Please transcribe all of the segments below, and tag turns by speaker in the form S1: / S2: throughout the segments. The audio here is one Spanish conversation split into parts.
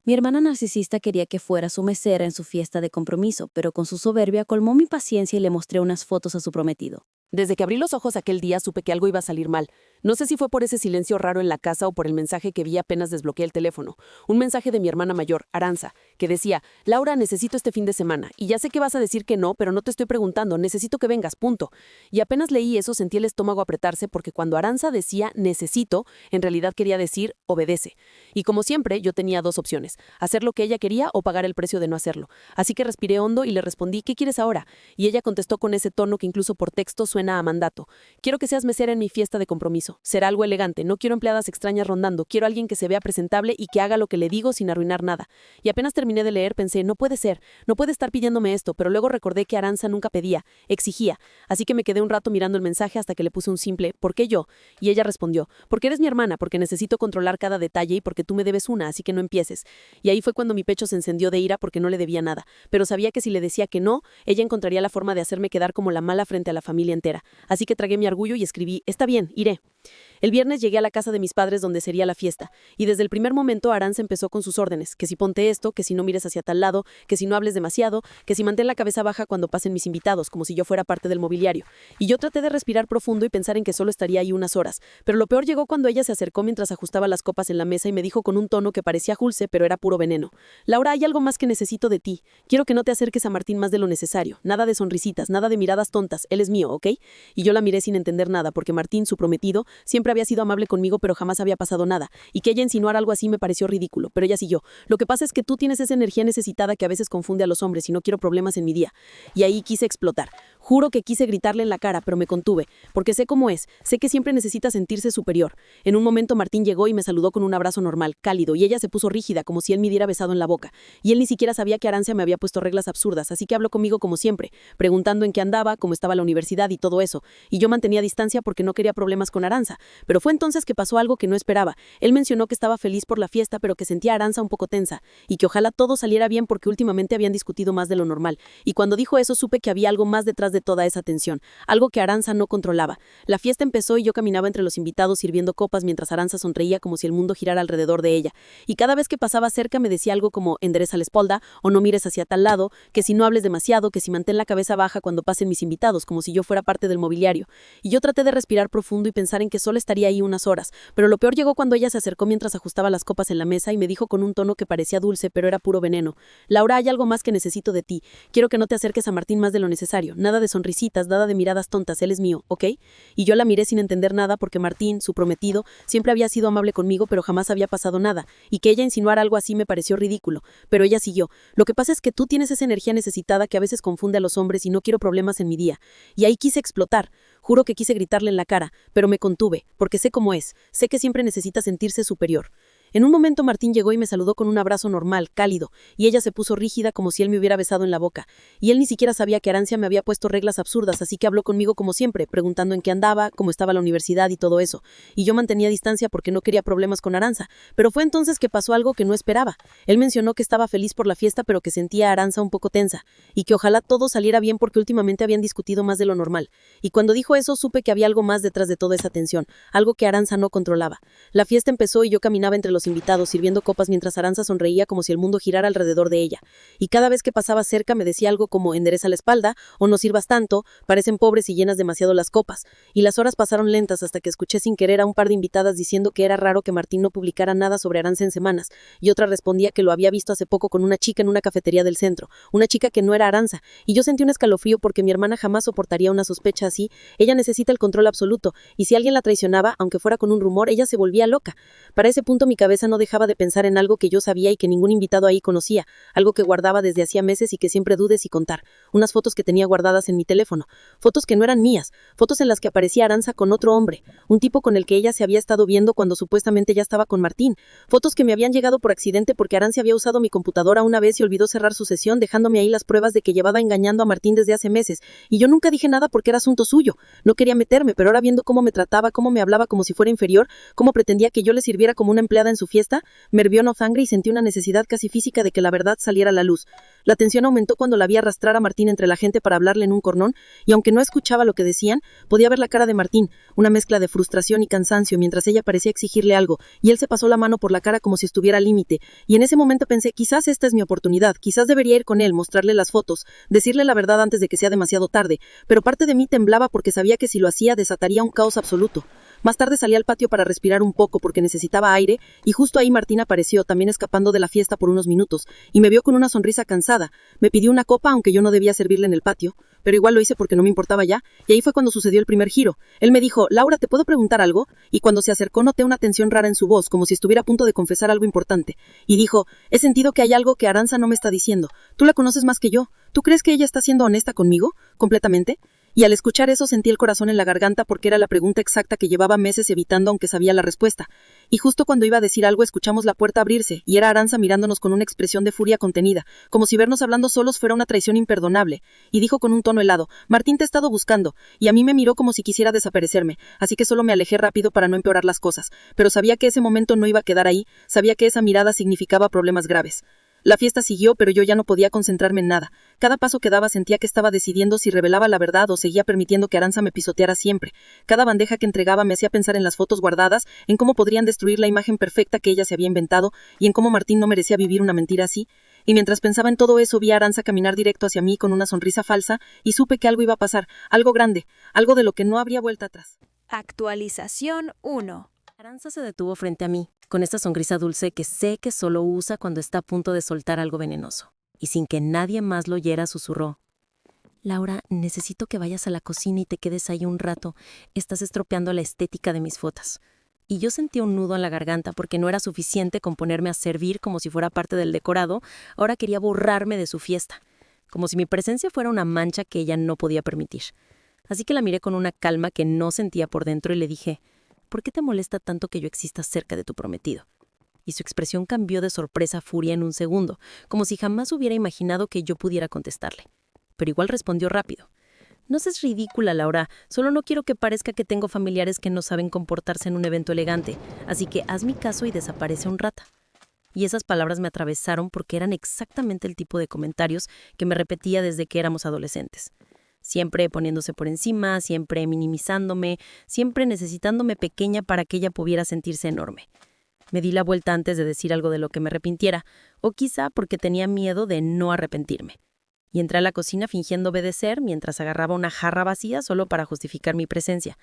S1: Mi hermana narcisista quería que fuera su mesera en su fiesta de compromiso, pero con su soberbia colmó mi paciencia y le mostré unas fotos a su prometido.
S2: Desde que abrí los ojos aquel día supe que algo iba a salir mal. No sé si fue por ese silencio raro en la casa o por el mensaje que vi apenas desbloqueé el teléfono. Un mensaje de mi hermana mayor, Aranza, que decía: Laura, necesito este fin de semana. Y ya sé que vas a decir que no, pero no te estoy preguntando, necesito que vengas, punto. Y apenas leí eso sentí el estómago apretarse porque cuando Aranza decía necesito, en realidad quería decir obedece. Y como siempre, yo tenía dos opciones: hacer lo que ella quería o pagar el precio de no hacerlo. Así que respiré hondo y le respondí: ¿qué quieres ahora? Y ella contestó con ese tono que incluso por texto suena a mandato: quiero que seas mesera en mi fiesta de compromiso. Será algo elegante, no quiero empleadas extrañas rondando, quiero alguien que se vea presentable y que haga lo que le digo sin arruinar nada. Y apenas terminé de leer pensé: no puede ser, no puede estar pidiéndome esto, pero luego recordé que Aranza nunca pedía, exigía. Así que me quedé un rato mirando el mensaje hasta que le puse un simple ¿por qué yo? Y ella respondió: porque eres mi hermana, porque necesito controlar cada detalle y porque tú me debes una, así que no empieces. Y ahí fue cuando mi pecho se encendió de ira porque no le debía nada, pero sabía que si le decía que no, ella encontraría la forma de hacerme quedar como la mala frente a la familia entera. Así que tragué mi orgullo y escribí: está bien, iré. El viernes llegué a la casa de mis padres donde sería la fiesta, y desde el primer momento Aranza empezó con sus órdenes: que si ponte esto, que si no mires hacia tal lado, que si no hables demasiado, que si mantén la cabeza baja cuando pasen mis invitados, como si yo fuera parte del mobiliario. Y yo traté de respirar profundo y pensar en que solo estaría ahí unas horas, pero lo peor llegó cuando ella se acercó mientras ajustaba las copas en la mesa y me dijo con un tono que parecía dulce, pero era puro veneno: Laura, hay algo más que necesito de ti. Quiero que no te acerques a Martín más de lo necesario. Nada de sonrisitas, nada de miradas tontas. Él es mío, ¿ok? Y yo la miré sin entender nada, porque Martín, su prometido, siempre había sido amable conmigo, pero jamás había pasado nada, y que ella insinuara algo así me pareció ridículo, pero ella siguió: lo que pasa es que tú tienes esa energía necesitada que a veces confunde a los hombres y no quiero problemas en mi día. Y ahí quise explotar. Juro que quise gritarle en la cara, pero me contuve, porque sé cómo es, sé que siempre necesita sentirse superior. En un momento Martín llegó y me saludó con un abrazo normal, cálido, y ella se puso rígida, como si él me diera besado en la boca. Y él ni siquiera sabía que Arancia me había puesto reglas absurdas, así que habló conmigo como siempre, preguntando en qué andaba, cómo estaba la universidad y todo eso. Y yo mantenía distancia porque no quería problemas con Aranza. Pero fue entonces que pasó algo que no esperaba. Él mencionó que estaba feliz por la fiesta, pero que sentía a Aranza un poco tensa, y que ojalá todo saliera bien porque últimamente habían discutido más de lo normal. Y cuando dijo eso supe que había algo más detrás de toda esa tensión, algo que Aranza no controlaba. La fiesta empezó y yo caminaba entre los invitados sirviendo copas mientras Aranza sonreía como si el mundo girara alrededor de ella. Y cada vez que pasaba cerca me decía algo como: endereza la espalda, o no mires hacia tal lado, que si no hables demasiado, que si mantén la cabeza baja cuando pasen mis invitados, como si yo fuera parte del mobiliario. Y yo traté de respirar profundo y pensar en que solo estaría ahí unas horas, pero lo peor llegó cuando ella se acercó mientras ajustaba las copas en la mesa y me dijo con un tono que parecía dulce, pero era puro veneno: Laura, hay algo más que necesito de ti. Quiero que no te acerques a Martín más de lo necesario. Nada de sonrisitas, nada de miradas tontas. Él es mío, ¿ok? Y yo la miré sin entender nada porque Martín, su prometido, siempre había sido amable conmigo, pero jamás había pasado nada, y que ella insinuara algo así me pareció ridículo. Pero ella siguió: lo que pasa es que tú tienes esa energía necesitada que a veces confunde a los hombres y no quiero problemas en mi día. Y ahí quise explotar. Juro que quise gritarle en la cara, pero me contuve, porque sé cómo es, sé que siempre necesita sentirse superior. En un momento Martín llegó y me saludó con un abrazo normal, cálido, y ella se puso rígida como si él me hubiera besado en la boca. Y él ni siquiera sabía que Arancia me había puesto reglas absurdas, así que habló conmigo como siempre, preguntando en qué andaba, cómo estaba la universidad y todo eso. Y yo mantenía distancia porque no quería problemas con Aranza, pero fue entonces que pasó algo que no esperaba. Él mencionó que estaba feliz por la fiesta, pero que sentía a Aranza un poco tensa, y que ojalá todo saliera bien porque últimamente habían discutido más de lo normal. Y cuando dijo eso supe que había algo más detrás de toda esa tensión, algo que Aranza no controlaba. La fiesta empezó y yo caminaba entre los invitados sirviendo copas mientras Aranza sonreía como si el mundo girara alrededor de ella. Y cada vez que pasaba cerca me decía algo como: endereza la espalda, o no sirvas tanto, parecen pobres y llenas demasiado las copas. Y las horas pasaron lentas hasta que escuché sin querer a un par de invitadas diciendo que era raro que Martín no publicara nada sobre Aranza en semanas, y otra respondía que lo había visto hace poco con una chica en una cafetería del centro, una chica que no era Aranza, y yo sentí un escalofrío porque mi hermana jamás soportaría una sospecha así. Ella necesita el control absoluto, y si alguien la traicionaba, aunque fuera con un rumor, ella se volvía loca. Para ese punto mi cabeza no dejaba de pensar en algo que yo sabía y que ningún invitado ahí conocía, algo que guardaba desde hacía meses y que siempre dudé si contar: unas fotos que tenía guardadas en mi teléfono, fotos que no eran mías, fotos en las que aparecía Aranza con otro hombre, un tipo con el que ella se había estado viendo cuando supuestamente ya estaba con Martín, fotos que me habían llegado por accidente porque Aranza había usado mi computadora una vez y olvidó cerrar su sesión, dejándome ahí las pruebas de que llevaba engañando a Martín desde hace meses, y yo nunca dije nada porque era asunto suyo, no quería meterme, pero ahora viendo cómo me trataba, cómo me hablaba como si fuera inferior, cómo pretendía que yo le sirviera como una empleada en
S3: en su fiesta, me hirvió no sangre y sentí una necesidad casi física de que la verdad saliera a la luz. La tensión aumentó cuando la vi arrastrar a Martín entre la gente para hablarle en un cornón, y aunque no escuchaba lo que decían, podía ver la cara de Martín, una mezcla de frustración y cansancio, mientras ella parecía exigirle algo, y él se pasó la mano por la cara como si estuviera al límite, y en ese momento pensé, quizás esta es mi oportunidad, quizás debería ir con él, mostrarle las fotos, decirle la verdad antes de que sea demasiado tarde, pero parte de mí temblaba porque sabía que si lo hacía desataría un caos absoluto. Más tarde salí al patio para respirar un poco porque necesitaba aire, y justo ahí Martín apareció, también escapando de la fiesta por unos minutos, y me vio con una sonrisa cansada. Me pidió una copa, aunque yo no debía servirle en el patio, pero igual lo hice porque no me importaba ya, y ahí fue cuando sucedió el primer giro. Él me dijo, Laura, ¿te puedo preguntar algo? Y cuando se acercó noté una tensión rara en su voz, como si estuviera a punto de confesar algo importante. Y dijo, he sentido que hay algo que Arantxa no me está diciendo. Tú la conoces más que yo. ¿Tú crees que ella está siendo honesta conmigo? ¿Completamente? Y al escuchar eso sentí el corazón en la garganta porque era la pregunta exacta que llevaba meses evitando aunque sabía la respuesta. Y justo cuando iba a decir algo escuchamos la puerta abrirse, y era Arantxa mirándonos con una expresión de furia contenida, como si vernos hablando solos fuera una traición imperdonable. Y dijo con un tono helado, Martín te ha estado buscando, y a mí me miró como si quisiera desaparecerme, así que solo me alejé rápido para no empeorar las cosas. Pero sabía que ese momento no iba a quedar ahí, sabía que esa mirada significaba problemas graves. La fiesta siguió, pero yo ya no podía concentrarme en nada. Cada paso que daba sentía que estaba decidiendo si revelaba la verdad o seguía permitiendo que Arantxa me pisoteara siempre. Cada bandeja que entregaba me hacía pensar en las fotos guardadas, en cómo podrían destruir la imagen perfecta que ella se había inventado, y en cómo Martín no merecía vivir una mentira así. Y mientras pensaba en todo eso, vi a Arantxa caminar directo hacia mí con una sonrisa falsa, y supe que algo iba a pasar, algo grande, algo de lo que no habría vuelta atrás.
S4: Actualización 1.
S1: Arantxa se detuvo frente a mí, con esta sonrisa dulce que sé que solo usa cuando está a punto de soltar algo venenoso. Y sin que nadie más lo oyera, susurró. Laura, necesito que vayas a la cocina y te quedes ahí un rato. Estás estropeando la estética de mis fotos. Y yo sentí un nudo en la garganta porque no era suficiente con ponerme a servir como si fuera parte del decorado. Ahora quería borrarme de su fiesta, como si mi presencia fuera una mancha que ella no podía permitir. Así que la miré con una calma que no sentía por dentro y le dije, ¿por qué te molesta tanto que yo exista cerca de tu prometido? Y su expresión cambió de sorpresa a furia en un segundo, como si jamás hubiera imaginado que yo pudiera contestarle. Pero igual respondió rápido. No seas ridícula, Laura. Solo no quiero que parezca que tengo familiares que no saben comportarse en un evento elegante. Así que haz mi caso y desaparece un rato. Y esas palabras me atravesaron porque eran exactamente el tipo de comentarios que me repetía desde que éramos adolescentes. Siempre poniéndose por encima, siempre minimizándome, siempre necesitándome pequeña para que ella pudiera sentirse enorme. Me di la vuelta antes de decir algo de lo que me arrepintiera, o quizá porque tenía miedo de no arrepentirme. Y entré a la cocina fingiendo obedecer mientras agarraba una jarra vacía solo para justificar mi presencia.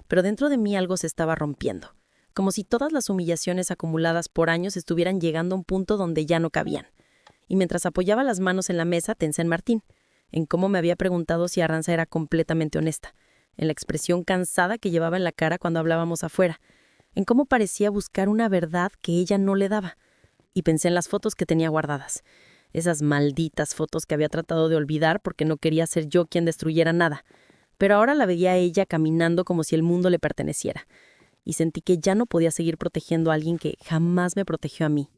S1: Pero dentro de mí algo se estaba rompiendo, como si todas las humillaciones acumuladas por años estuvieran llegando a un punto donde ya no cabían. Y mientras apoyaba las manos en la mesa, pensé en Martín, en cómo me había preguntado si Arantxa era completamente honesta, en la expresión cansada que llevaba en la cara cuando hablábamos afuera, en cómo parecía buscar una verdad que ella no le daba. Y pensé en las fotos que tenía guardadas, esas malditas fotos que había tratado de olvidar porque no quería ser yo quien destruyera nada. Pero ahora la veía a ella caminando como si el mundo le perteneciera, y sentí que ya no podía seguir protegiendo a alguien que jamás me protegió a mí.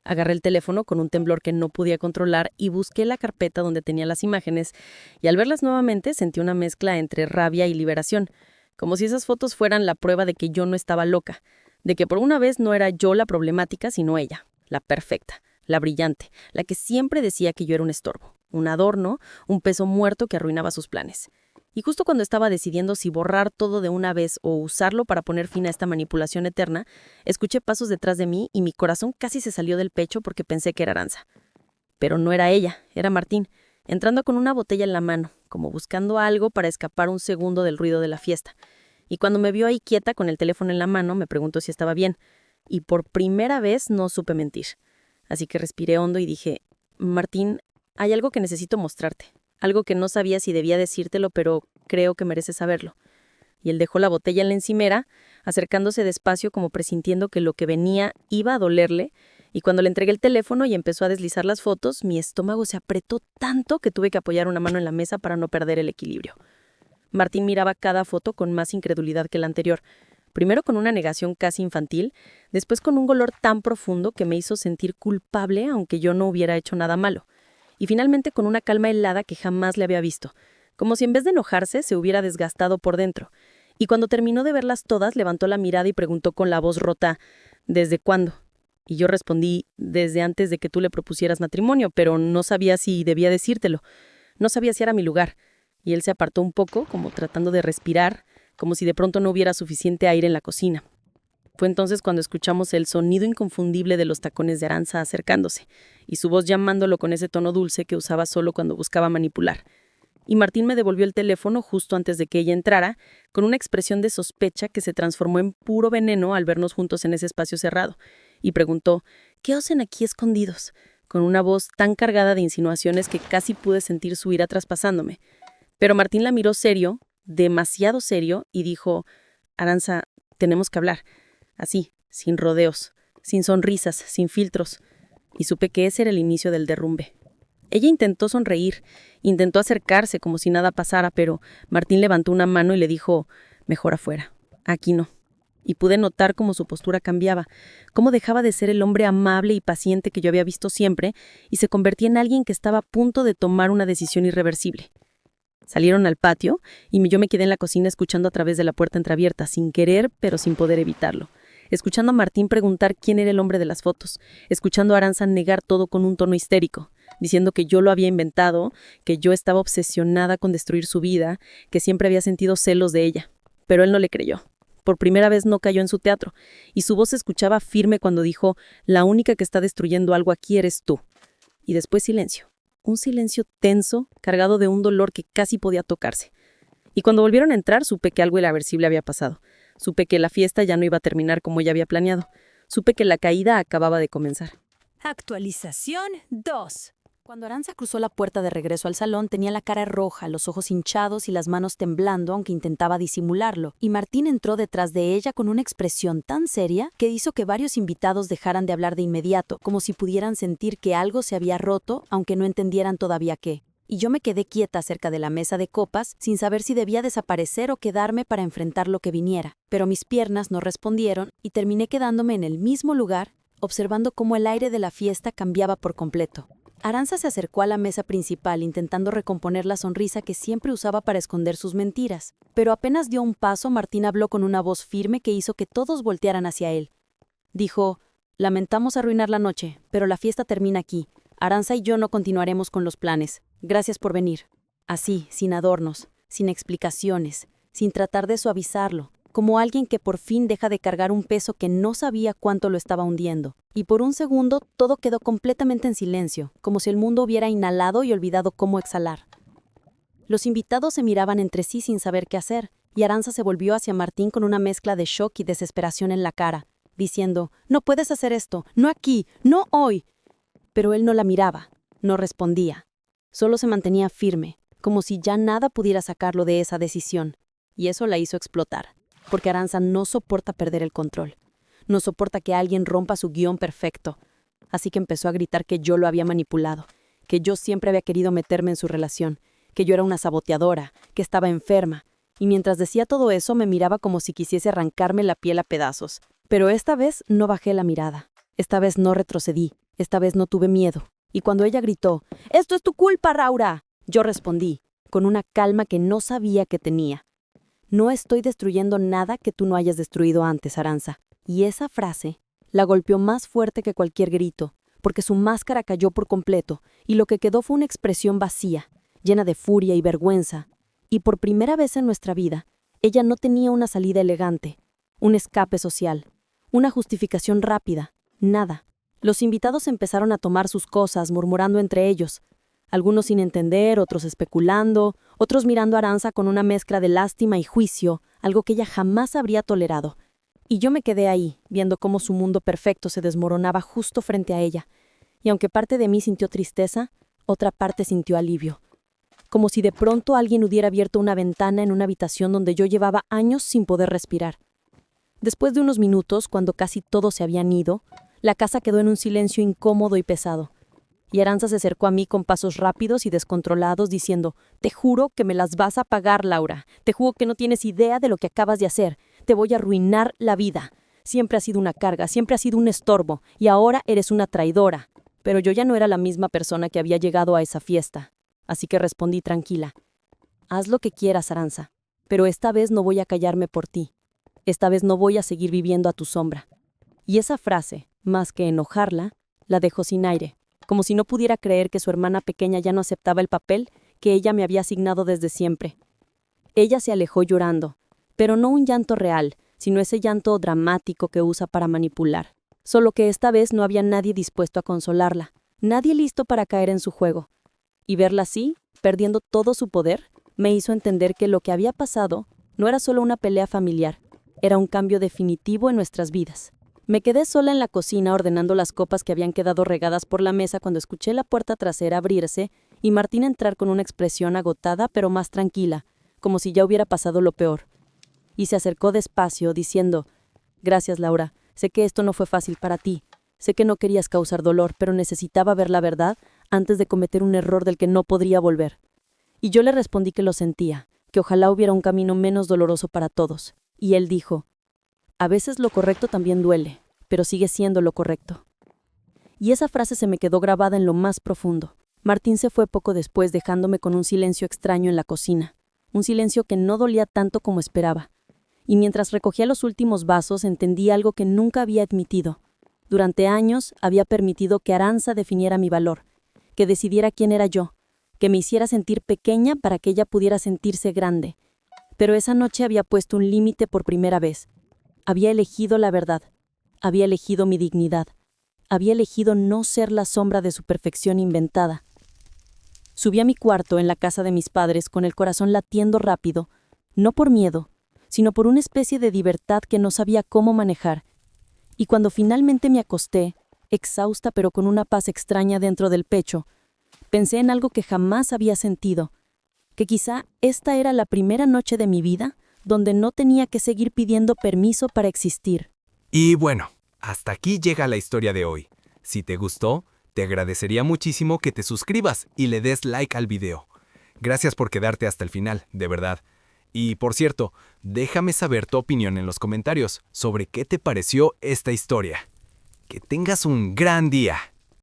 S1: Agarré el teléfono con un temblor que no podía controlar y busqué la carpeta donde tenía las imágenes, y al verlas nuevamente sentí una mezcla entre rabia y liberación, como si esas fotos fueran la prueba de que yo no estaba loca, de que por una vez no era yo la problemática, sino ella, la perfecta, la brillante, la que siempre decía que yo era un estorbo, un adorno, un peso muerto que arruinaba sus planes. Y justo cuando estaba decidiendo si borrar todo de una vez o usarlo para poner fin a esta manipulación eterna, escuché pasos detrás de mí y mi corazón casi se salió del pecho porque pensé que era Arantxa. Pero no era ella, era Martín, entrando con una botella en la mano, como buscando algo para escapar un segundo del ruido de la fiesta. Y cuando me vio ahí quieta con el teléfono en la mano, me preguntó si estaba bien. Y por primera vez no supe mentir. Así que respiré hondo y dije, Martín, hay algo que necesito mostrarte. Algo que no sabía si debía decírtelo, pero creo que mereces saberlo. Y él dejó la botella en la encimera, acercándose despacio como presintiendo que lo que venía iba a dolerle, y cuando le entregué el teléfono y empezó a deslizar las fotos, mi estómago se apretó tanto que tuve que apoyar una mano en la mesa para no perder el equilibrio. Martín miraba cada foto con más incredulidad que la anterior, primero con una negación casi infantil, después con un dolor tan profundo que me hizo sentir culpable aunque yo no hubiera hecho nada malo, y finalmente con una calma helada que jamás le había visto, como si en vez de enojarse se hubiera desgastado por dentro. Y cuando terminó de verlas todas, levantó la mirada y preguntó con la voz rota, ¿desde cuándo? Y yo respondí desde antes de que tú le propusieras matrimonio, pero no sabía si debía decírtelo. No sabía si era mi lugar. Y él se apartó un poco, como tratando de respirar, como si de pronto no hubiera suficiente aire en la cocina. Fue entonces cuando escuchamos el sonido inconfundible de los tacones de Arantxa acercándose, y su voz llamándolo con ese tono dulce que usaba solo cuando buscaba manipular. Y Martín me devolvió el teléfono justo antes de que ella entrara, con una expresión de sospecha que se transformó en puro veneno al vernos juntos en ese espacio cerrado, y preguntó, ¿qué hacen aquí escondidos?, con una voz tan cargada de insinuaciones que casi pude sentir su ira traspasándome. Pero Martín la miró serio, demasiado serio, y dijo, Arantxa, tenemos que hablar. Así, sin rodeos, sin sonrisas, sin filtros. Y supe que ese era el inicio del derrumbe. Ella intentó sonreír, intentó acercarse como si nada pasara, pero Martín levantó una mano y le dijo, mejor afuera, aquí no. Y pude notar cómo su postura cambiaba, cómo dejaba de ser el hombre amable y paciente que yo había visto siempre y se convertía en alguien que estaba a punto de tomar una decisión irreversible. Salieron al patio y yo me quedé en la cocina escuchando a través de la puerta entreabierta, sin querer, pero sin poder evitarlo. Escuchando a Martín preguntar quién era el hombre de las fotos, escuchando a Arantxa negar todo con un tono histérico, diciendo que yo lo había inventado, que yo estaba obsesionada con destruir su vida, que siempre había sentido celos de ella. Pero él no le creyó. Por primera vez no cayó en su teatro, y su voz se escuchaba firme cuando dijo, la única que está destruyendo algo aquí eres tú. Y después silencio. Un silencio tenso, cargado de un dolor que casi podía tocarse. Y cuando volvieron a entrar, supe que algo irreversible había pasado. Supe que la fiesta ya no iba a terminar como ella había planeado. Supe que la caída acababa de comenzar.
S4: Actualización 2.
S2: Cuando Arantxa cruzó la puerta de regreso al salón, tenía la cara roja, los ojos hinchados y las manos temblando, aunque intentaba disimularlo. Y Martín entró detrás de ella con una expresión tan seria que hizo que varios invitados dejaran de hablar de inmediato, como si pudieran sentir que algo se había roto, aunque no entendieran todavía qué. Y yo me quedé quieta cerca de la mesa de copas, sin saber si debía desaparecer o quedarme para enfrentar lo que viniera. Pero mis piernas no respondieron y terminé quedándome en el mismo lugar, observando cómo el aire de la fiesta cambiaba por completo. Arantxa se acercó a la mesa principal intentando recomponer la sonrisa que siempre usaba para esconder sus mentiras. Pero apenas dio un paso, Martín habló con una voz firme que hizo que todos voltearan hacia él. Dijo, lamentamos arruinar la noche, pero la fiesta termina aquí. Arantxa y yo no continuaremos con los planes. Gracias por venir. Así, sin adornos, sin explicaciones, sin tratar de suavizarlo, como alguien que por fin deja de cargar un peso que no sabía cuánto lo estaba hundiendo. Y por un segundo todo quedó completamente en silencio, como si el mundo hubiera inhalado y olvidado cómo exhalar. Los invitados se miraban entre sí sin saber qué hacer, y Arantxa se volvió hacia Martín con una mezcla de shock y desesperación en la cara, diciendo, no puedes hacer esto, no aquí, no hoy. Pero él no la miraba, no respondía. Solo se mantenía firme, como si ya nada pudiera sacarlo de esa decisión, y eso la hizo explotar, porque Arantxa no soporta perder el control. No soporta que alguien rompa su guión perfecto. Así que empezó a gritar que yo lo había manipulado, que yo siempre había querido meterme en su relación, que yo era una saboteadora, que estaba enferma. Y mientras decía todo eso, me miraba como si quisiese arrancarme la piel a pedazos. Pero esta vez no bajé la mirada. Esta vez no retrocedí. Esta vez no tuve miedo. Y cuando ella gritó, «¡Esto es tu culpa, Raura!», yo respondí, con una calma que no sabía que tenía. «No estoy destruyendo nada que tú no hayas destruido antes, Arantxa». Y esa frase la golpeó más fuerte que cualquier grito, porque su máscara cayó por completo, y lo que quedó fue una expresión vacía, llena de furia y vergüenza. Y por primera vez en nuestra vida, ella no tenía una salida elegante, un escape social, una justificación rápida, nada. Los invitados empezaron a tomar sus cosas, murmurando entre ellos, algunos sin entender, otros especulando, otros mirando a Arantxa con una mezcla de lástima y juicio, algo que ella jamás habría tolerado. Y yo me quedé ahí, viendo cómo su mundo perfecto se desmoronaba justo frente a ella. Y aunque parte de mí sintió tristeza, otra parte sintió alivio. Como si de pronto alguien hubiera abierto una ventana en una habitación donde yo llevaba años sin poder respirar. Después de unos minutos, cuando casi todos se habían ido, la casa quedó en un silencio incómodo y pesado. Y Arantxa se acercó a mí con pasos rápidos y descontrolados, diciendo, «Te juro que me las vas a pagar, Laura. Te juro que no tienes idea de lo que acabas de hacer. Te voy a arruinar la vida. Siempre has sido una carga, siempre has sido un estorbo, y ahora eres una traidora». Pero yo ya no era la misma persona que había llegado a esa fiesta. Así que respondí tranquila, «Haz lo que quieras, Arantxa, pero esta vez no voy a callarme por ti. Esta vez no voy a seguir viviendo a tu sombra». Y esa frase, más que enojarla, la dejó sin aire, como si no pudiera creer que su hermana pequeña ya no aceptaba el papel que ella me había asignado desde siempre. Ella se alejó llorando, pero no un llanto real, sino ese llanto dramático que usa para manipular. Solo que esta vez no había nadie dispuesto a consolarla, nadie listo para caer en su juego. Y verla así, perdiendo todo su poder, me hizo entender que lo que había pasado no era solo una pelea familiar, era un cambio definitivo en nuestras vidas. Me quedé sola en la cocina ordenando las copas que habían quedado regadas por la mesa cuando escuché la puerta trasera abrirse y Martín entrar con una expresión agotada pero más tranquila, como si ya hubiera pasado lo peor. Y se acercó despacio, diciendo: «Gracias, Laura, sé que esto no fue fácil para ti. Sé que no querías causar dolor, pero necesitaba ver la verdad antes de cometer un error del que no podría volver». Y yo le respondí que lo sentía, que ojalá hubiera un camino menos doloroso para todos. Y él dijo: «A veces lo correcto también duele, pero sigue siendo lo correcto». Y esa frase se me quedó grabada en lo más profundo. Martín se fue poco después, dejándome con un silencio extraño en la cocina, un silencio que no dolía tanto como esperaba. Y mientras recogía los últimos vasos, entendí algo que nunca había admitido. Durante años había permitido que Arantxa definiera mi valor, que decidiera quién era yo, que me hiciera sentir pequeña para que ella pudiera sentirse grande. Pero esa noche había puesto un límite por primera vez. Había elegido la verdad, había elegido mi dignidad, había elegido no ser la sombra de su perfección inventada. Subí a mi cuarto en la casa de mis padres con el corazón latiendo rápido, no por miedo, sino por una especie de libertad que no sabía cómo manejar. Y cuando finalmente me acosté, exhausta pero con una paz extraña dentro del pecho, pensé en algo que jamás había sentido, que quizá esta era la primera noche de mi vida donde no tenía que seguir pidiendo permiso para existir.
S5: Y bueno, hasta aquí llega la historia de hoy. Si te gustó, te agradecería muchísimo que te suscribas y le des like al video. Gracias por quedarte hasta el final, de verdad. Y por cierto, déjame saber tu opinión en los comentarios sobre qué te pareció esta historia. Que tengas un gran día.